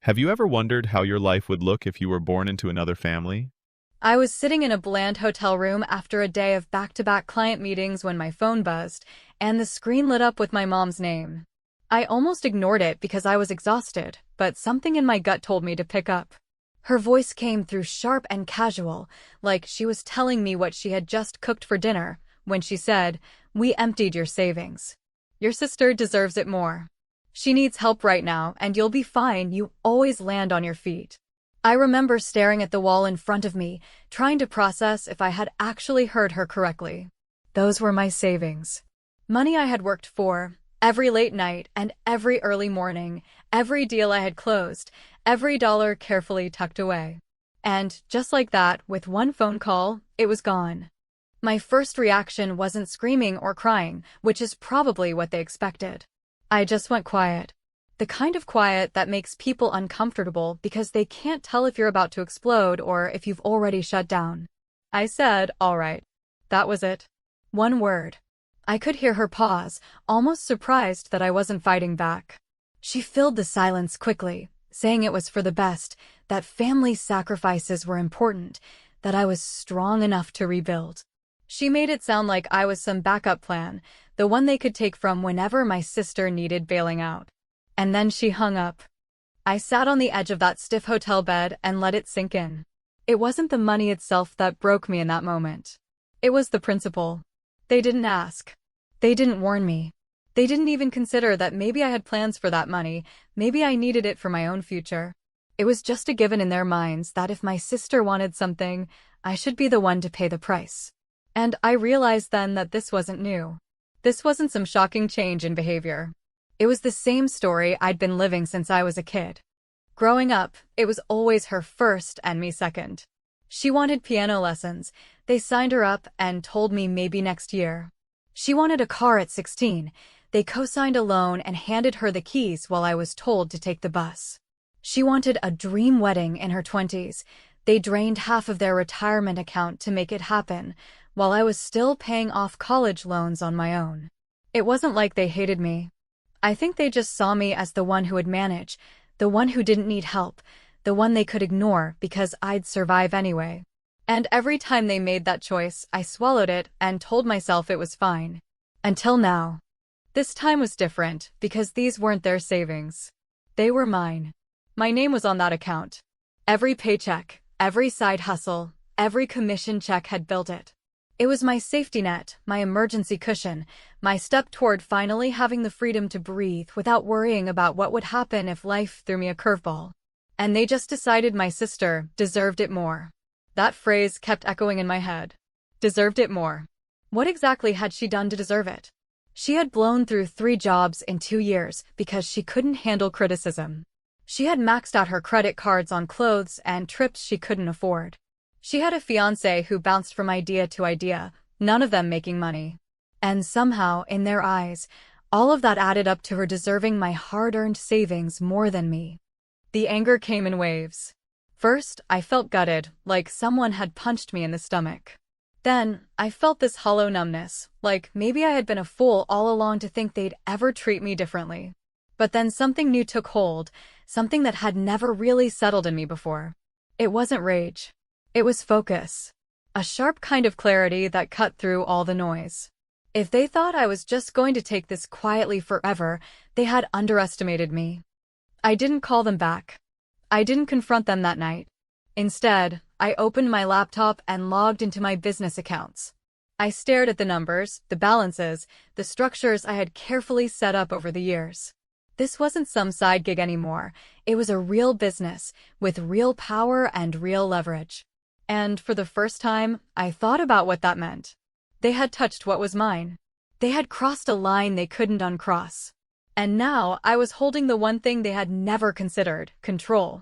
Have you ever wondered how your life would look if you were born into another family? I was sitting in a bland hotel room after a day of back-to-back client meetings when my phone buzzed, and the screen lit up with my mom's name. I almost ignored it because I was exhausted, but something in my gut told me to pick up. Her voice came through sharp and casual, like she was telling me what she had just cooked for dinner, when she said, "We emptied your savings. Your sister deserves it more. She needs help right now, and you'll be fine. You always land on your feet." I remember staring at the wall in front of me, trying to process if I had actually heard her correctly. Those were my savings. Money I had worked for, every late night and every early morning, every deal I had closed, every dollar carefully tucked away. And just like that, with one phone call, it was gone. My first reaction wasn't screaming or crying, which is probably what they expected. I just went quiet. The kind of quiet that makes people uncomfortable because they can't tell if you're about to explode or if you've already shut down. I said, "All right." That was it. One word. I could hear her pause, almost surprised that I wasn't fighting back. She filled the silence quickly, saying it was for the best, that family sacrifices were important, that I was strong enough to rebuild. She made it sound like I was some backup plan, the one they could take from whenever my sister needed bailing out. And then she hung up. I sat on the edge of that stiff hotel bed and let it sink in. It wasn't the money itself that broke me in that moment. It was the principle. They didn't ask. They didn't warn me. They didn't even consider that maybe I had plans for that money, maybe I needed it for my own future. It was just a given in their minds that if my sister wanted something, I should be the one to pay the price. And I realized then that this wasn't new. This wasn't some shocking change in behavior. It was the same story I'd been living since I was a kid. Growing up, it was always her first and me second. She wanted piano lessons. They signed her up and told me maybe next year. She wanted a car at 16. They co-signed a loan and handed her the keys while I was told to take the bus. She wanted a dream wedding in her 20s. They drained half of their retirement account to make it happen, while I was still paying off college loans on my own. It wasn't like they hated me. I think they just saw me as the one who would manage, the one who didn't need help, the one they could ignore because I'd survive anyway. And every time they made that choice, I swallowed it and told myself it was fine. Until now. This time was different because these weren't their savings. They were mine. My name was on that account. Every paycheck, every side hustle, every commission check had built it. It was my safety net, my emergency cushion, my step toward finally having the freedom to breathe without worrying about what would happen if life threw me a curveball. And they just decided my sister deserved it more. That phrase kept echoing in my head. Deserved it more. What exactly had she done to deserve it? She had blown through 3 jobs in 2 years because she couldn't handle criticism. She had maxed out her credit cards on clothes and trips she couldn't afford. She had a fiancé who bounced from idea to idea, none of them making money. And somehow, in their eyes, all of that added up to her deserving my hard-earned savings more than me. The anger came in waves. First, I felt gutted, like someone had punched me in the stomach. Then, I felt this hollow numbness, like maybe I had been a fool all along to think they'd ever treat me differently. But then something new took hold, something that had never really settled in me before. It wasn't rage. It was focus. A sharp kind of clarity that cut through all the noise. If they thought I was just going to take this quietly forever, they had underestimated me. I didn't call them back. I didn't confront them that night. Instead, I opened my laptop and logged into my business accounts. I stared at the numbers, the balances, the structures I had carefully set up over the years. This wasn't some side gig anymore. It was a real business, with real power and real leverage. And for the first time, I thought about what that meant. They had touched what was mine. They had crossed a line they couldn't uncross. And now I was holding the one thing they had never considered: control.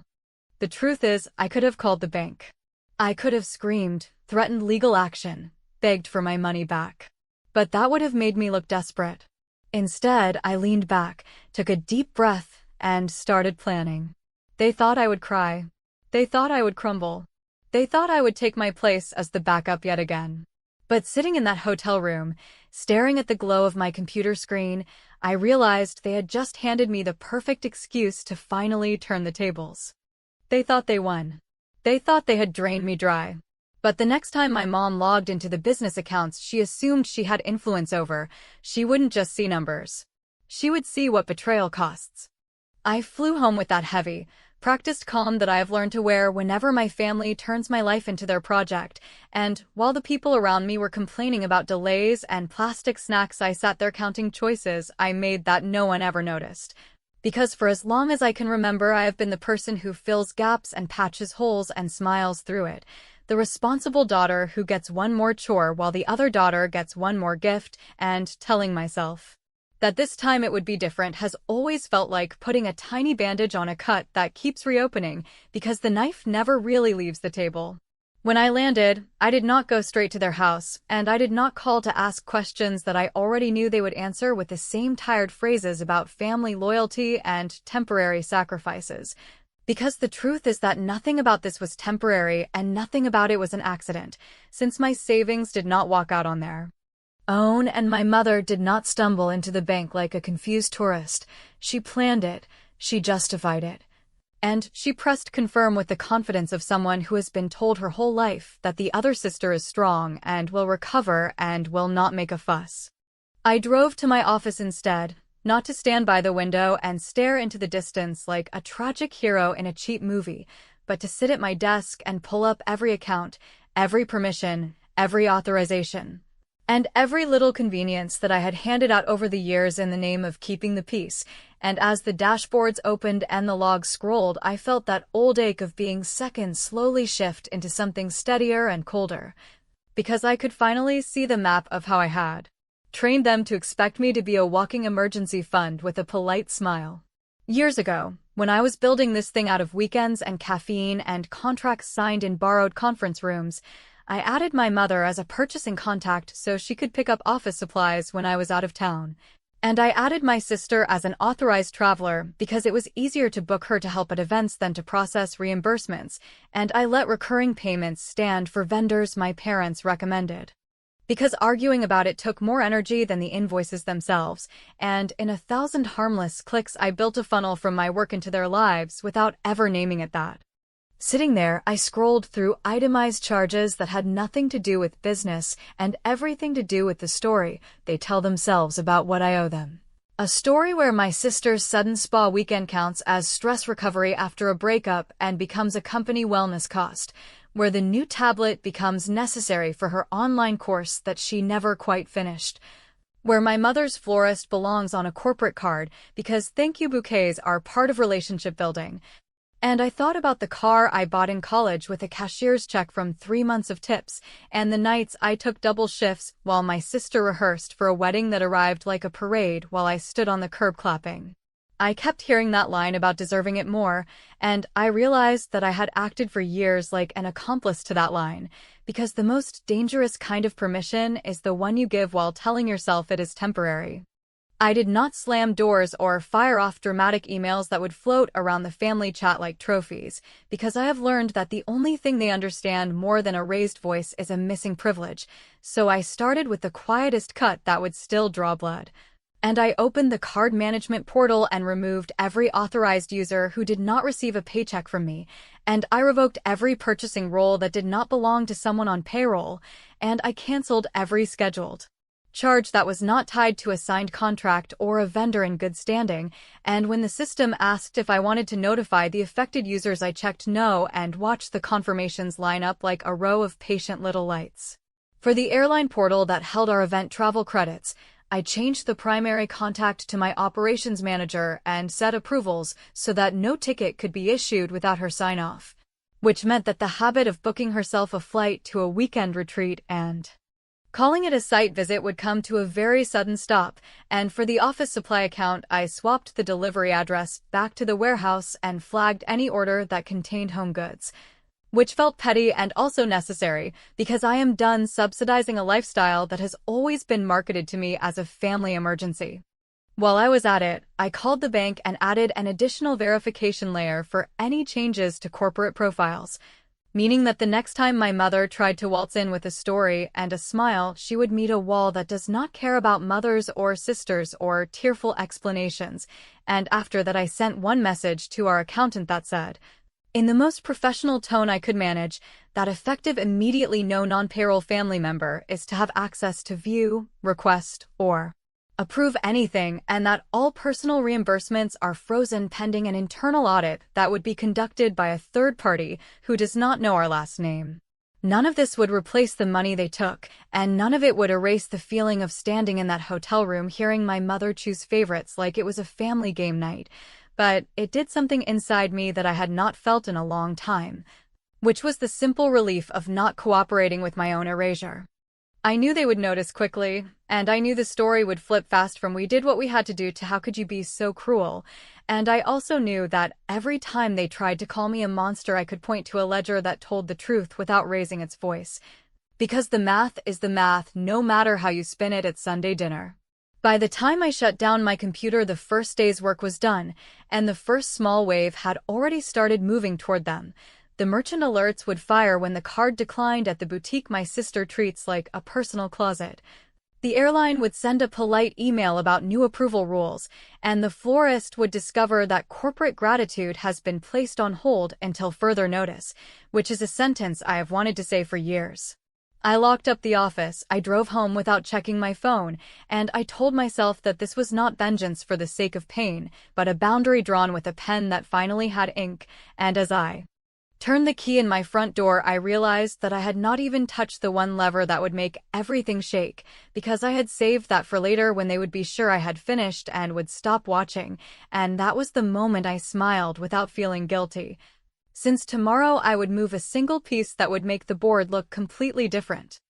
The truth is, I could have called the bank. I could have screamed, threatened legal action, begged for my money back. But that would have made me look desperate. Instead, I leaned back, took a deep breath, and started planning. They thought I would cry. They thought I would crumble. They thought I would take my place as the backup yet again. But sitting in that hotel room, staring at the glow of my computer screen, I realized they had just handed me the perfect excuse to finally turn the tables. They thought they won. They thought they had drained me dry. But the next time my mom logged into the business accounts she assumed she had influence over, she wouldn't just see numbers. She would see what betrayal costs. I flew home with that heavy, practiced calm that I have learned to wear whenever my family turns my life into their project, and while the people around me were complaining about delays and plastic snacks, I sat there counting choices I made that no one ever noticed. Because for as long as I can remember, I have been the person who fills gaps and patches holes and smiles through it. The responsible daughter who gets one more chore while the other daughter gets one more gift, and telling myself that this time it would be different has always felt like putting a tiny bandage on a cut that keeps reopening because the knife never really leaves the table. When I landed, I did not go straight to their house, and I did not call to ask questions that I already knew they would answer with the same tired phrases about family loyalty and temporary sacrifices. Because the truth is that nothing about this was temporary and nothing about it was an accident, since my savings did not walk out on their own and my mother did not stumble into the bank like a confused tourist. She planned it, she justified it, and she pressed confirm with the confidence of someone who has been told her whole life that the other sister is strong and will recover and will not make a fuss. I drove to my office instead, not to stand by the window and stare into the distance like a tragic hero in a cheap movie, but to sit at my desk and pull up every account, every permission, every authorization, and every little convenience that I had handed out over the years in the name of keeping the peace. And as the dashboards opened and the logs scrolled, I felt that old ache of being second slowly shift into something steadier and colder, because I could finally see the map of how I had trained them to expect me to be a walking emergency fund with a polite smile. Years ago, when I was building this thing out of weekends and caffeine and contracts signed in borrowed conference rooms, I added my mother as a purchasing contact so she could pick up office supplies when I was out of town. And I added my sister as an authorized traveler because it was easier to book her to help at events than to process reimbursements, and I let recurring payments stand for vendors my parents recommended. Because arguing about it took more energy than the invoices themselves, and in 1,000 harmless clicks I built a funnel from my work into their lives without ever naming it that. Sitting there, I scrolled through itemized charges that had nothing to do with business and everything to do with the story they tell themselves about what I owe them. A story where my sister's sudden spa weekend counts as stress recovery after a breakup and becomes a company wellness cost, where the new tablet becomes necessary for her online course that she never quite finished, where my mother's florist belongs on a corporate card because thank you bouquets are part of relationship building. And I thought about the car I bought in college with a cashier's check from 3 months of tips, and the nights I took double shifts while my sister rehearsed for a wedding that arrived like a parade while I stood on the curb clapping. I kept hearing that line about deserving it more, and I realized that I had acted for years like an accomplice to that line, because the most dangerous kind of permission is the one you give while telling yourself it is temporary. I did not slam doors or fire off dramatic emails that would float around the family chat like trophies, because I have learned that the only thing they understand more than a raised voice is a missing privilege, so I started with the quietest cut that would still draw blood. And I opened the card management portal and removed every authorized user who did not receive a paycheck from me, and I revoked every purchasing role that did not belong to someone on payroll, and I canceled every scheduled charge that was not tied to a signed contract or a vendor in good standing, and when the system asked if I wanted to notify the affected users, I checked no and watched the confirmations line up like a row of patient little lights. For the airline portal that held our event travel credits, I changed the primary contact to my operations manager and set approvals so that no ticket could be issued without her sign-off, which meant that the habit of booking herself a flight to a weekend retreat and calling it a site visit would come to a very sudden stop, and for the office supply account, I swapped the delivery address back to the warehouse and flagged any order that contained home goods, which felt petty and also necessary because I am done subsidizing a lifestyle that has always been marketed to me as a family emergency. While I was at it, I called the bank and added an additional verification layer for any changes to corporate profiles, meaning that the next time my mother tried to waltz in with a story and a smile, she would meet a wall that does not care about mothers or sisters or tearful explanations. And after that, I sent one message to our accountant that said, in the most professional tone I could manage, that effective immediately no non-payroll family member is to have access to view, request, or approve anything, and that all personal reimbursements are frozen pending an internal audit that would be conducted by a third party who does not know our last name. None of this would replace the money they took, and none of it would erase the feeling of standing in that hotel room hearing my mother choose favorites like it was a family game night. But it did something inside me that I had not felt in a long time, which was the simple relief of not cooperating with my own erasure. I knew they would notice quickly, and I knew the story would flip fast from "we did what we had to do" to "how could you be so cruel?" And I also knew that every time they tried to call me a monster, I could point to a ledger that told the truth without raising its voice. Because the math is the math, no matter how you spin it at Sunday dinner. By the time I shut down my computer, the first day's work was done, and the first small wave had already started moving toward them. The merchant alerts would fire when the card declined at the boutique my sister treats like a personal closet. The airline would send a polite email about new approval rules, and the florist would discover that corporate gratitude has been placed on hold until further notice, which is a sentence I have wanted to say for years. I locked up the office, I drove home without checking my phone, and I told myself that this was not vengeance for the sake of pain, but a boundary drawn with a pen that finally had ink, and as I turned the key in my front door, I realized that I had not even touched the one lever that would make everything shake, because I had saved that for later when they would be sure I had finished and would stop watching, and that was the moment I smiled without feeling guilty. Since tomorrow I would move a single piece that would make the board look completely different.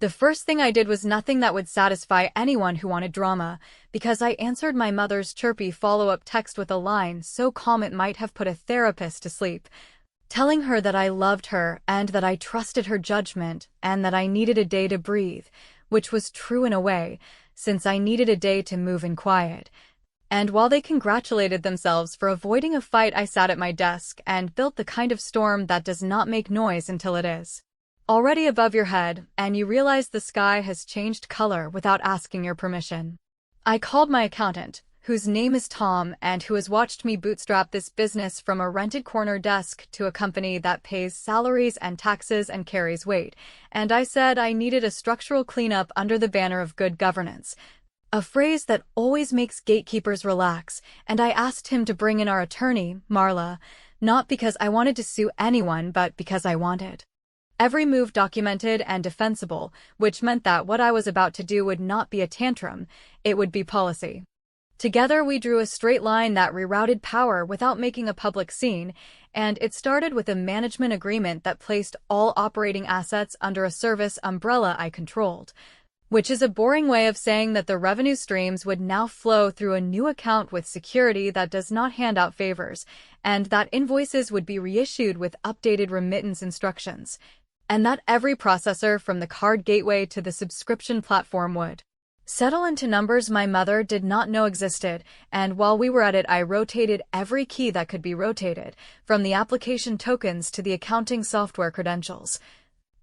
The first thing I did was nothing that would satisfy anyone who wanted drama, because I answered my mother's chirpy follow-up text with a line so calm it might have put a therapist to sleep, telling her that I loved her and that I trusted her judgment and that I needed a day to breathe, which was true in a way, since I needed a day to move in quiet. And while they congratulated themselves for avoiding a fight, I sat at my desk and built the kind of storm that does not make noise until it is already above your head, and you realize the sky has changed color without asking your permission. I called my accountant, whose name is Tom and who has watched me bootstrap this business from a rented corner desk to a company that pays salaries and taxes and carries weight, and I said I needed a structural cleanup under the banner of good governance, a phrase that always makes gatekeepers relax, and I asked him to bring in our attorney, Marla, not because I wanted to sue anyone, but because I wanted every move documented and defensible, which meant that what I was about to do would not be a tantrum, it would be policy. Together we drew a straight line that rerouted power without making a public scene, and it started with a management agreement that placed all operating assets under a service umbrella I controlled, which is a boring way of saying that the revenue streams would now flow through a new account with security that does not hand out favors, and that invoices would be reissued with updated remittance instructions, and that every processor from the card gateway to the subscription platform would settle into numbers my mother did not know existed, and while we were at it I rotated every key that could be rotated, from the application tokens to the accounting software credentials.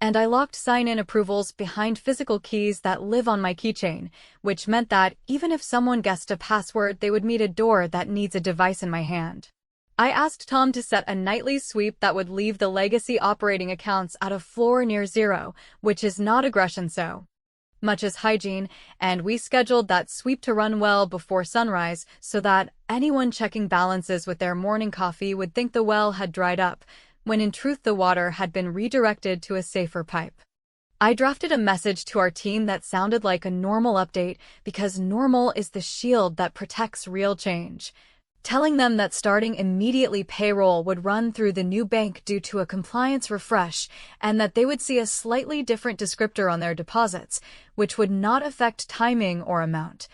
And I locked sign-in approvals behind physical keys that live on my keychain, which meant that even if someone guessed a password, they would meet a door that needs a device in my hand. I asked Tom to set a nightly sweep that would leave the legacy operating accounts at a floor near zero, which is not aggression so much as hygiene, and we scheduled that sweep to run well before sunrise so that anyone checking balances with their morning coffee would think the well had dried up, when in truth the water had been redirected to a safer pipe. I drafted a message to our team that sounded like a normal update, because normal is the shield that protects real change, telling them that starting immediately payroll would run through the new bank due to a compliance refresh, and that they would see a slightly different descriptor on their deposits, which would not affect timing or amount.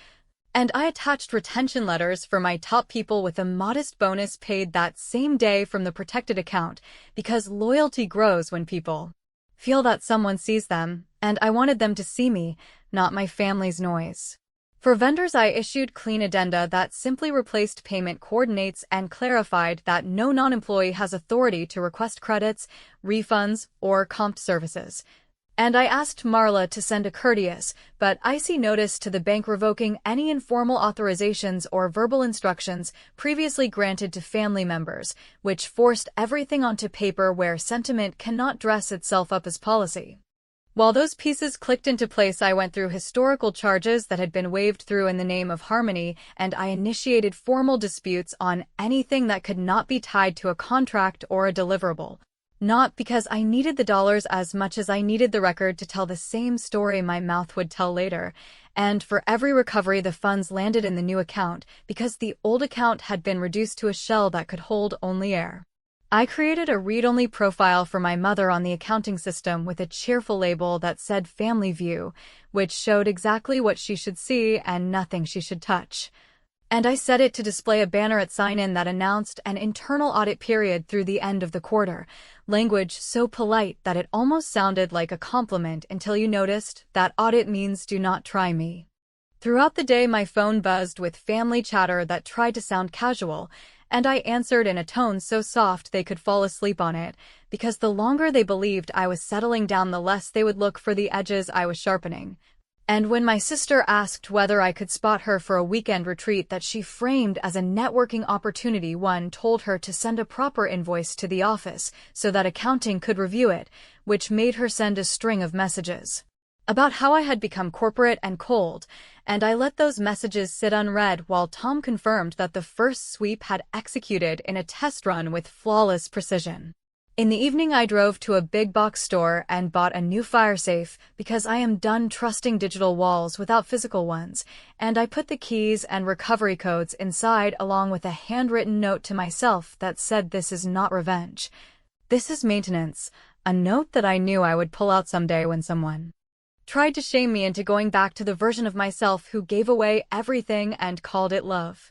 And I attached retention letters for my top people with a modest bonus paid that same day from the protected account, because loyalty grows when people feel that someone sees them, and I wanted them to see me, not my family's noise. For vendors, I issued clean addenda that simply replaced payment coordinates and clarified that no non-employee has authority to request credits, refunds, or comped services. And I asked Marla to send a courteous but icy notice to the bank revoking any informal authorizations or verbal instructions previously granted to family members, which forced everything onto paper where sentiment cannot dress itself up as policy. While those pieces clicked into place, I went through historical charges that had been waved through in the name of harmony, and I initiated formal disputes on anything that could not be tied to a contract or a deliverable. Not because I needed the dollars as much as I needed the record to tell the same story my mouth would tell later. And for every recovery, the funds landed in the new account because the old account had been reduced to a shell that could hold only air. I created a read-only profile for my mother on the accounting system with a cheerful label that said Family View, which showed exactly what she should see and nothing she should touch. And I set it to display a banner at sign-in that announced an internal audit period through the end of the quarter, language so polite that it almost sounded like a compliment until you noticed that audit means do not try me. Throughout the day, my phone buzzed with family chatter that tried to sound casual, and I answered in a tone so soft they could fall asleep on it, because the longer they believed I was settling down, the less they would look for the edges I was sharpening. And when my sister asked whether I could spot her for a weekend retreat that she framed as a networking opportunity, one told her to send a proper invoice to the office so that accounting could review it, which made her send a string of messages about how I had become corporate and cold, and I let those messages sit unread while Tom confirmed that the first sweep had executed in a test run with flawless precision. In the evening, I drove to a big box store and bought a new fire safe because I am done trusting digital walls without physical ones, and I put the keys and recovery codes inside along with a handwritten note to myself that said, "This is not revenge. This is maintenance," a note that I knew I would pull out someday when someone tried to shame me into going back to the version of myself who gave away everything and called it love.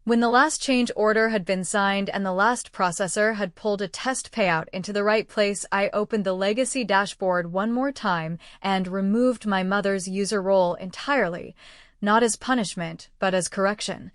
When the last change order had been signed and the last processor had pulled a test payout into the right place, I opened the legacy dashboard one more time and removed my mother's user role entirely, not as punishment, but as correction,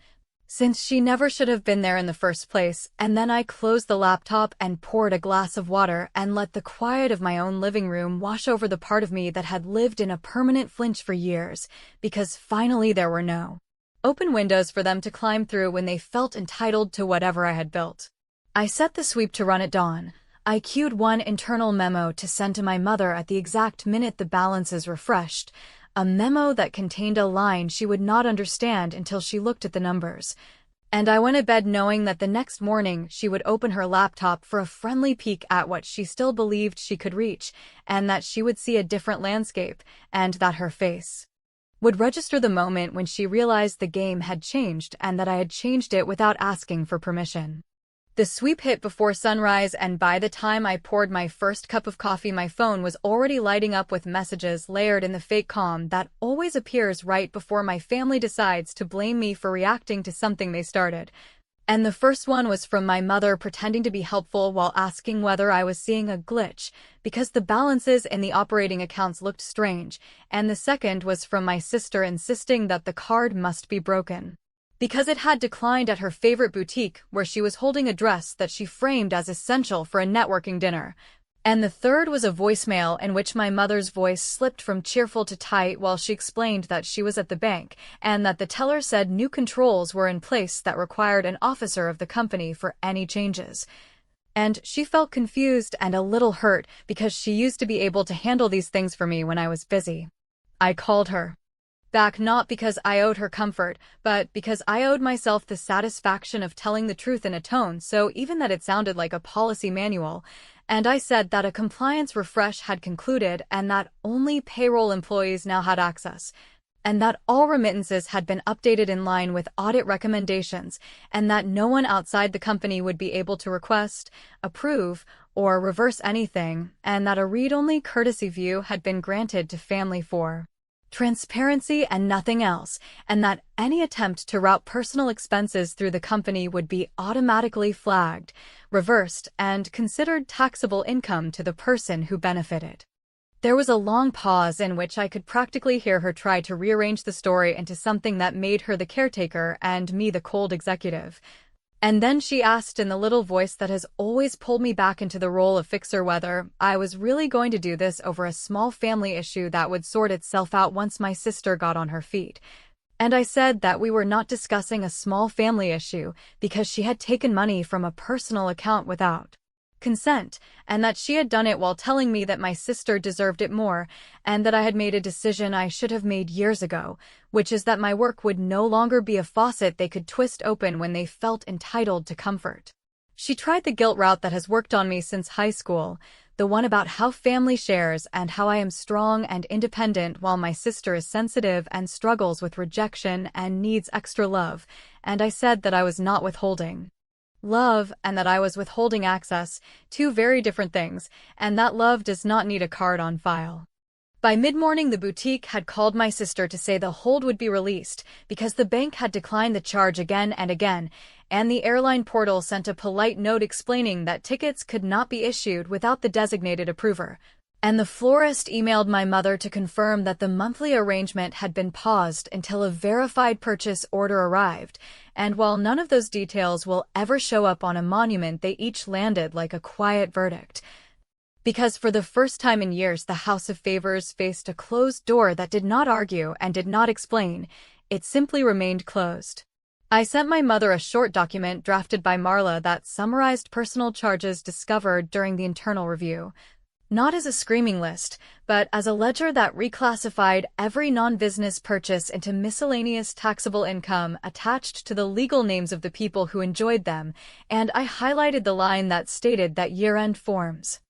since she never should have been there in the first place. And then I closed the laptop and poured a glass of water and let the quiet of my own living room wash over the part of me that had lived in a permanent flinch for years, because finally there were no open windows for them to climb through when they felt entitled to whatever I had built. I set the sweep to run at dawn. I queued one internal memo to send to my mother at the exact minute the balances refreshed, a memo that contained a line she would not understand until she looked at the numbers. And I went to bed knowing that the next morning she would open her laptop for a friendly peek at what she still believed she could reach, and that she would see a different landscape, and that her face would register the moment when she realized the game had changed and that I had changed it without asking for permission. The sweep hit before sunrise, and by the time I poured my first cup of coffee, my phone was already lighting up with messages layered in the fake calm that always appears right before my family decides to blame me for reacting to something they started. And the first one was from my mother pretending to be helpful while asking whether I was seeing a glitch, because the balances in the operating accounts looked strange, and the second was from my sister insisting that the card must be broken, because it had declined at her favorite boutique where she was holding a dress that she framed as essential for a networking dinner. And the third was a voicemail in which my mother's voice slipped from cheerful to tight while she explained that she was at the bank, and that the teller said new controls were in place that required an officer of the company for any changes. And she felt confused and a little hurt because she used to be able to handle these things for me when I was busy. I called her back not because I owed her comfort, but because I owed myself the satisfaction of telling the truth in a tone so even that it sounded like a policy manual. And I said that a compliance refresh had concluded and that only payroll employees now had access, and that all remittances had been updated in line with audit recommendations, and that no one outside the company would be able to request, approve, or reverse anything, and that a read-only courtesy view had been granted to family for transparency and nothing else, and that any attempt to route personal expenses through the company would be automatically flagged, reversed, and considered taxable income to the person who benefited. There was a long pause in which I could practically hear her try to rearrange the story into something that made her the caretaker and me the cold executive. And then she asked in the little voice that has always pulled me back into the role of fixer whether I was really going to do this over a small family issue that would sort itself out once my sister got on her feet. And I said that we were not discussing a small family issue because she had taken money from a personal account without consent, and that she had done it while telling me that my sister deserved it more, and that I had made a decision I should have made years ago, which is that my work would no longer be a faucet they could twist open when they felt entitled to comfort. She tried the guilt route that has worked on me since high school, the one about how family shares and how I am strong and independent while my sister is sensitive and struggles with rejection and needs extra love, and I said that I was not withholding love and that I was withholding access, two very different things, and that love does not need a card on file. By mid-morning, the boutique had called my sister to say the hold would be released because the bank had declined the charge again and again, and the airline portal sent a polite note explaining that tickets could not be issued without the designated approver. And the florist emailed my mother to confirm that the monthly arrangement had been paused until a verified purchase order arrived, and while none of those details will ever show up on a monument, they each landed like a quiet verdict. Because for the first time in years, the House of Favors faced a closed door that did not argue and did not explain. It simply remained closed. I sent my mother a short document drafted by Marla that summarized personal charges discovered during the internal review. Not as a screaming list, but as a ledger that reclassified every non-business purchase into miscellaneous taxable income attached to the legal names of the people who enjoyed them, and I highlighted the line that stated that year-end forms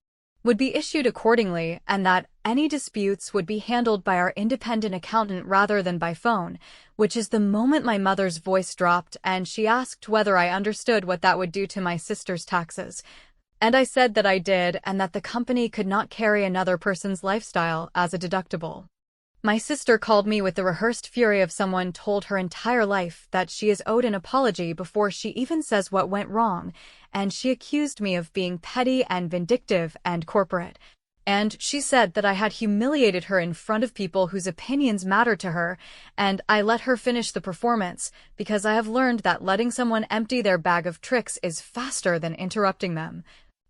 would be issued accordingly and that any disputes would be handled by our independent accountant rather than by phone, which is the moment my mother's voice dropped and she asked whether I understood what that would do to my sister's taxes. And I said that I did and that the company could not carry another person's lifestyle as a deductible. My sister called me with the rehearsed fury of someone told her entire life that she is owed an apology before she even says what went wrong, and she accused me of being petty and vindictive and corporate. And she said that I had humiliated her in front of people whose opinions mattered to her, and I let her finish the performance because I have learned that letting someone empty their bag of tricks is faster than interrupting them.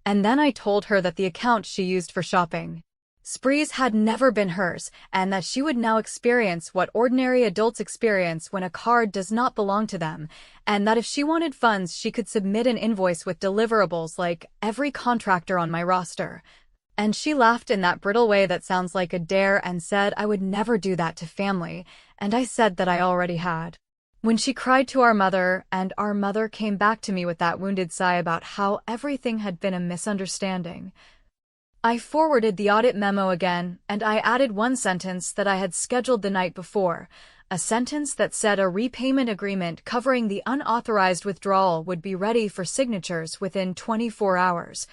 And then I told her that the account she used for shopping sprees had never been hers, and that she would now experience what ordinary adults experience when a card does not belong to them, and that if she wanted funds she could submit an invoice with deliverables like every contractor on my roster. And she laughed in that brittle way that sounds like a dare and said I would never do that to family, and I said that I already had. When she cried to our mother, and our mother came back to me with that wounded sigh about how everything had been a misunderstanding. I forwarded the audit memo again, and I added one sentence that I had scheduled the night before, a sentence that said a repayment agreement covering the unauthorized withdrawal would be ready for signatures within 24 hours,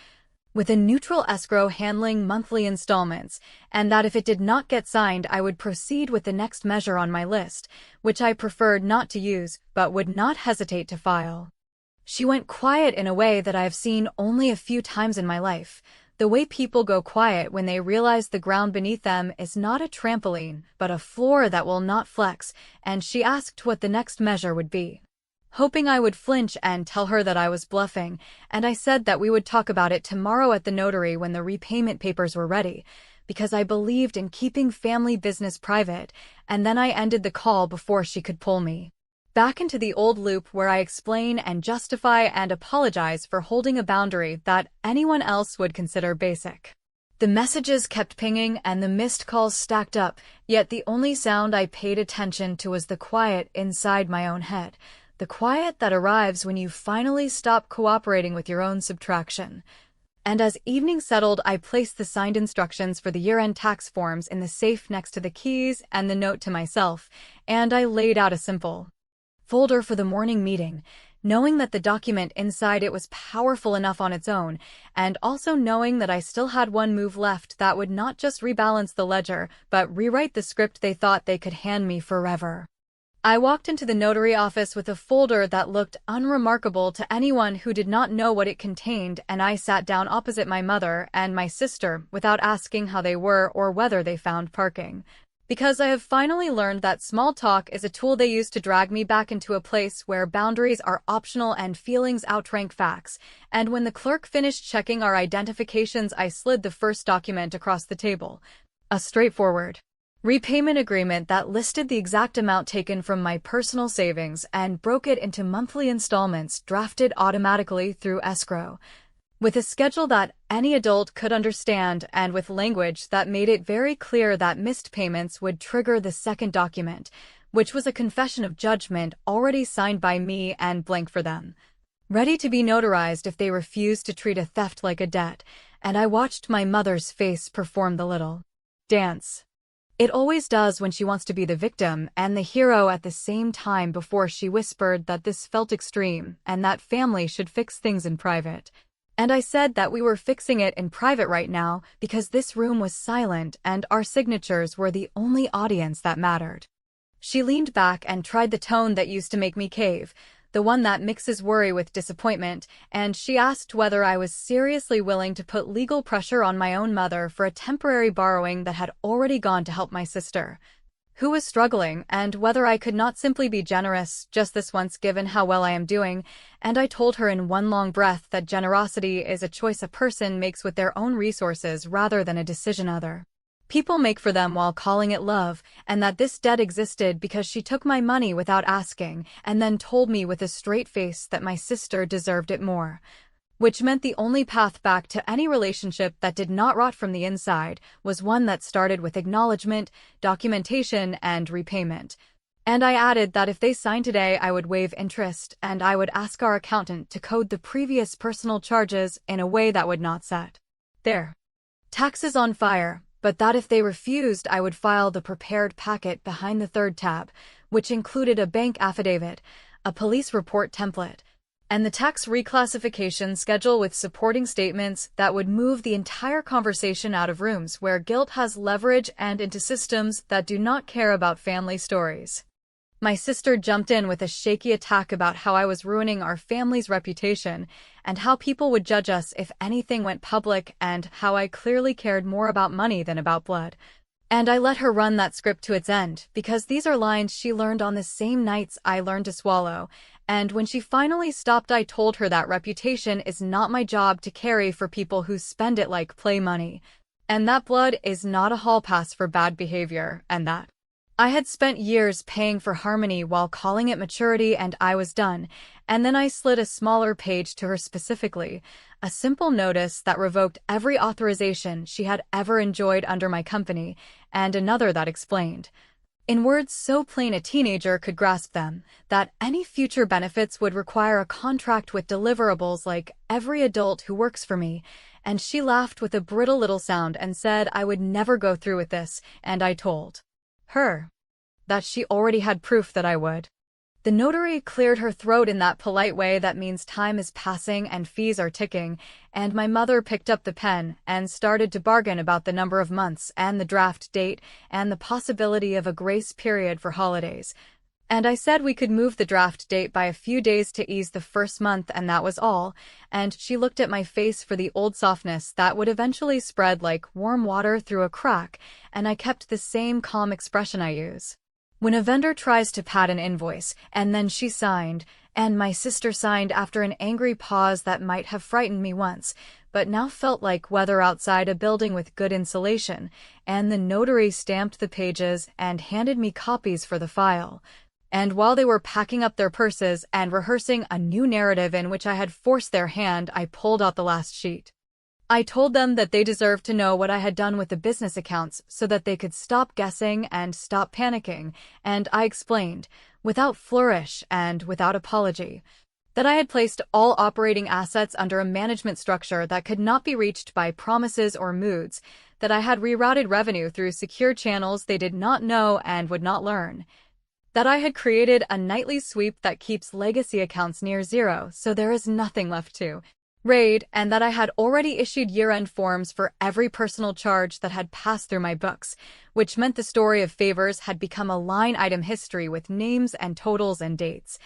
with a neutral escrow handling monthly installments, and that if it did not get signed I would proceed with the next measure on my list, which I preferred not to use, but would not hesitate to file. She went quiet in a way that I have seen only a few times in my life, the way people go quiet when they realize the ground beneath them is not a trampoline, but a floor that will not flex, and she asked what the next measure would be, hoping I would flinch and tell her that I was bluffing, and I said that we would talk about it tomorrow at the notary when the repayment papers were ready, because I believed in keeping family business private, and then I ended the call before she could pull me back into the old loop where I explain and justify and apologize for holding a boundary that anyone else would consider basic. The messages kept pinging and the missed calls stacked up, yet the only sound I paid attention to was the quiet inside my own head. The quiet that arrives when you finally stop cooperating with your own subtraction. And as evening settled, I placed the signed instructions for the year-end tax forms in the safe next to the keys and the note to myself, and I laid out a simple folder for the morning meeting, knowing that the document inside it was powerful enough on its own, and also knowing that I still had one move left that would not just rebalance the ledger, but rewrite the script they thought they could hand me forever. I walked into the notary office with a folder that looked unremarkable to anyone who did not know what it contained, and I sat down opposite my mother and my sister without asking how they were or whether they found parking. Because I have finally learned that small talk is a tool they use to drag me back into a place where boundaries are optional and feelings outrank facts. And when the clerk finished checking our identifications, I slid the first document across the table. A straightforward repayment agreement that listed the exact amount taken from my personal savings and broke it into monthly installments drafted automatically through escrow, with a schedule that any adult could understand and with language that made it very clear that missed payments would trigger the second document, which was a confession of judgment already signed by me and blank for them, ready to be notarized if they refused to treat a theft like a debt. And I watched my mother's face perform the little dance it always does when she wants to be the victim and the hero at the same time, before she whispered that this felt extreme and that family should fix things in private. And I said that we were fixing it in private right now because this room was silent and our signatures were the only audience that mattered. She leaned back and tried the tone that used to make me cave, the one that mixes worry with disappointment, and she asked whether I was seriously willing to put legal pressure on my own mother for a temporary borrowing that had already gone to help my sister, who was struggling, and whether I could not simply be generous just this once given how well I am doing. And I told her in one long breath that generosity is a choice a person makes with their own resources rather than a decision other people make for them while calling it love, and that this debt existed because she took my money without asking and then told me with a straight face that my sister deserved it more, which meant the only path back to any relationship that did not rot from the inside was one that started with acknowledgement, documentation, and repayment. And I added that if they signed today, I would waive interest and I would ask our accountant to code the previous personal charges in a way that would not set their taxes on fire, but that if they refused, I would file the prepared packet behind the third tab, which included a bank affidavit, a police report template, and the tax reclassification schedule with supporting statements that would move the entire conversation out of rooms where guilt has leverage and into systems that do not care about family stories. My sister jumped in with a shaky attack about how I was ruining our family's reputation and how people would judge us if anything went public, and how I clearly cared more about money than about blood. And I let her run that script to its end, because these are lines she learned on the same nights I learned to swallow. And when she finally stopped, I told her that reputation is not my job to carry for people who spend it like play money, and that blood is not a hall pass for bad behavior, and that I had spent years paying for harmony while calling it maturity, and I was done. And then I slid a smaller page to her specifically, a simple notice that revoked every authorization she had ever enjoyed under my company, and another that explained, in words so plain a teenager could grasp them, that any future benefits would require a contract with deliverables like every adult who works for me. And she laughed with a brittle little sound and said I would never go through with this, and I told her that she already had proof that I would. The notary cleared her throat in that polite way that means time is passing and fees are ticking, and my mother picked up the pen and started to bargain about the number of months and the draft date and the possibility of a grace period for holidays. And I said we could move the draft date by a few days to ease the first month, and that was all. And she looked at my face for the old softness that would eventually spread like warm water through a crack, and I kept the same calm expression I use when a vendor tries to pad an invoice. And then she signed, and my sister signed after an angry pause that might have frightened me once, but now felt like weather outside a building with good insulation. And the notary stamped the pages and handed me copies for the file. And while they were packing up their purses and rehearsing a new narrative in which I had forced their hand, I pulled out the last sheet. I told them that they deserved to know what I had done with the business accounts so that they could stop guessing and stop panicking, and I explained, without flourish and without apology, that I had placed all operating assets under a management structure that could not be reached by promises or moods, that I had rerouted revenue through secure channels they did not know and would not learn, that I had created a nightly sweep that keeps legacy accounts near zero so there is nothing left to raid, and that I had already issued year-end forms for every personal charge that had passed through my books, which meant the story of favors had become a line-item history with names and totals and dates.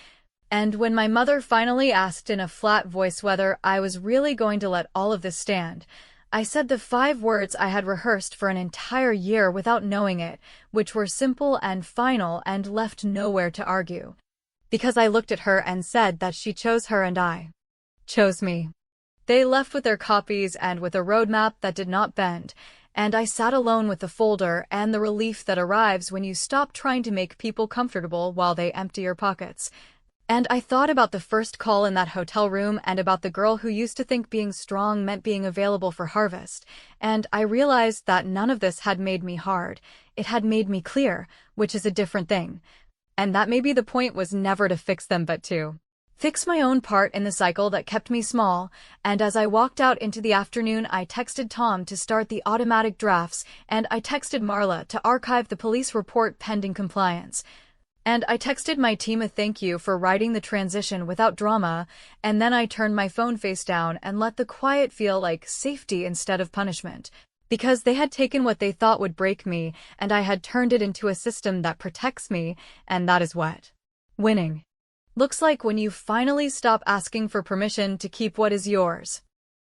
And when my mother finally asked in a flat voice whether I was really going to let all of this stand, I said the 5 words I had rehearsed for an entire year without knowing it, which were simple and final and left nowhere to argue. Because I looked at her and said that she chose her and I chose me. They left with their copies and with a roadmap that did not bend, and I sat alone with the folder and the relief that arrives when you stop trying to make people comfortable while they empty your pockets. And I thought about the first call in that hotel room and about the girl who used to think being strong meant being available for harvest, and I realized that none of this had made me hard. It had made me clear, which is a different thing. And that maybe the point was never to fix them but to fix my own part in the cycle that kept me small. And as I walked out into the afternoon, I texted Tom to start the automatic drafts, and I texted Marla to archive the police report pending compliance. And I texted my team a thank you for writing the transition without drama, and then I turned my phone face down and let the quiet feel like safety instead of punishment. Because they had taken what they thought would break me, and I had turned it into a system that protects me, and that is what winning looks like when you finally stop asking for permission to keep what is yours.